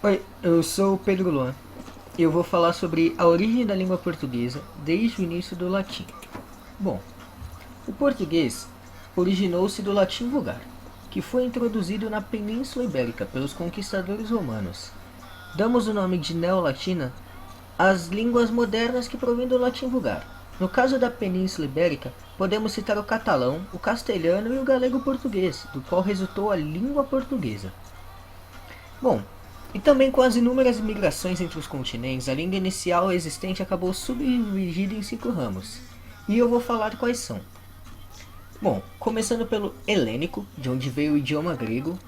Oi, eu sou o Pedro Luan e eu vou falar sobre a origem da língua portuguesa desde o início do latim. Bom, o português originou-se do latim vulgar, que foi introduzido na Península Ibérica pelos conquistadores romanos. Damos o nome de neolatina às línguas modernas que provêm do latim vulgar. No caso da Península Ibérica, podemos citar o catalão, o castelhano e o galego-português, do qual resultou a língua portuguesa. Bom, e também com as inúmeras migrações entre os continentes, a língua inicial existente acabou subdividida em 5 ramos. E eu vou falar quais são. Bom, começando pelo helênico, de onde veio o idioma grego,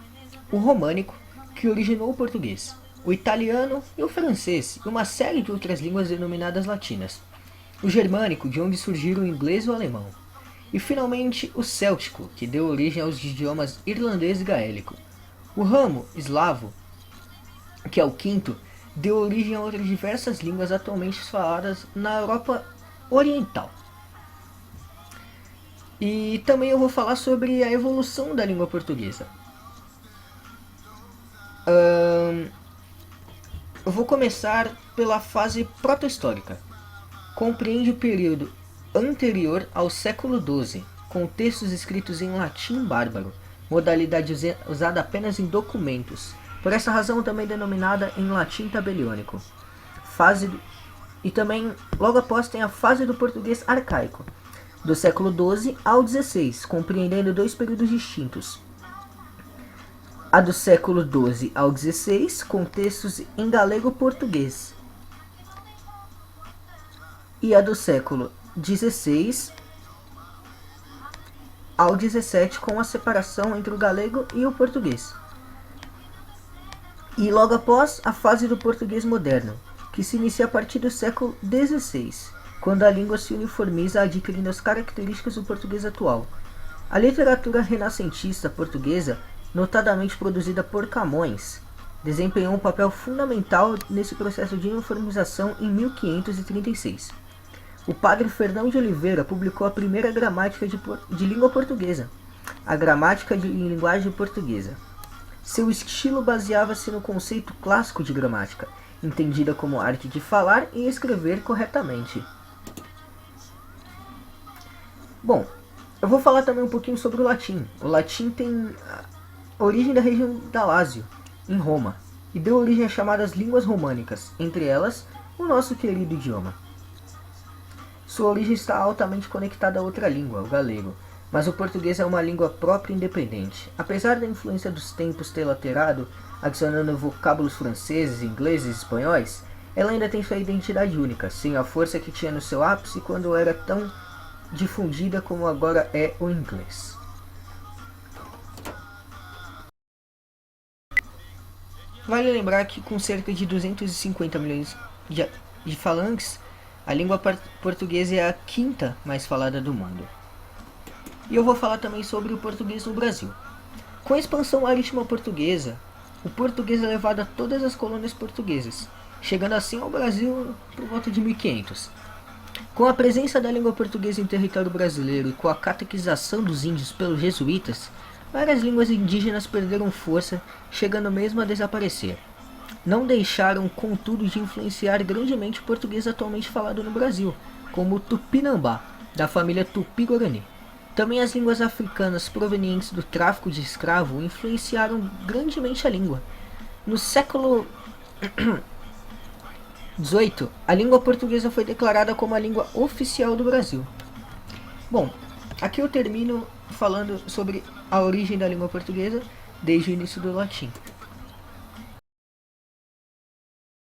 o românico, que originou o português, o italiano e o francês, e uma série de outras línguas denominadas latinas, o germânico, de onde surgiram o inglês e o alemão, e finalmente o céltico, que deu origem aos idiomas irlandês e gaélico. O ramo eslavo, que é o quinto, deu origem a outras diversas línguas atualmente faladas na Europa Oriental. E também eu vou falar sobre a evolução da língua portuguesa. Eu vou começar pela fase proto-histórica. Compreende o período anterior ao século XII, com textos escritos em latim bárbaro, modalidade usada apenas em documentos, por essa razão também denominada em latim tabeliônico. E também logo após tem a fase do português arcaico, do século XII ao XVI, compreendendo dois períodos distintos. A do século XII ao XVI, com textos em galego-português. E a do século XVI ao XVII, com a separação entre o galego e o português. E logo após, a fase do português moderno, que se inicia a partir do século XVI, quando a língua se uniformiza adquirindo as características do português atual. A literatura renascentista portuguesa, notadamente produzida por Camões, desempenhou um papel fundamental nesse processo de uniformização em 1536. O padre Fernão de Oliveira publicou a primeira gramática de língua portuguesa, a Gramática de Linguagem Portuguesa. Seu estilo baseava-se no conceito clássico de gramática, entendida como a arte de falar e escrever corretamente. Bom, eu vou falar também um pouquinho sobre o latim. O latim tem a origem da região da Lácio, em Roma, e deu origem às chamadas línguas românicas, entre elas o nosso querido idioma. Sua origem está altamente conectada a outra língua, o galego, mas o português é uma língua própria e independente. Apesar da influência dos tempos ter alterado, adicionando vocábulos franceses, ingleses e espanhóis, ela ainda tem sua identidade única, sem a força que tinha no seu ápice quando era tão difundida como agora é o inglês. Vale lembrar que com cerca de 250 milhões de falantes, a língua portuguesa é a quinta mais falada do mundo. E eu vou falar também sobre o português no Brasil. Com a expansão marítima portuguesa, o português é levado a todas as colônias portuguesas, chegando assim ao Brasil por volta de 1500. Com a presença da língua portuguesa em território brasileiro e com a catequização dos índios pelos jesuítas, várias línguas indígenas perderam força, chegando mesmo a desaparecer. Não deixaram, contudo, de influenciar grandemente o português atualmente falado no Brasil, como o Tupinambá, da família Tupi-Guarani. Também as línguas africanas provenientes do tráfico de escravo influenciaram grandemente a língua. No século XVIII, a língua portuguesa foi declarada como a língua oficial do Brasil. Bom, aqui eu termino falando sobre a origem da língua portuguesa desde o início do latim.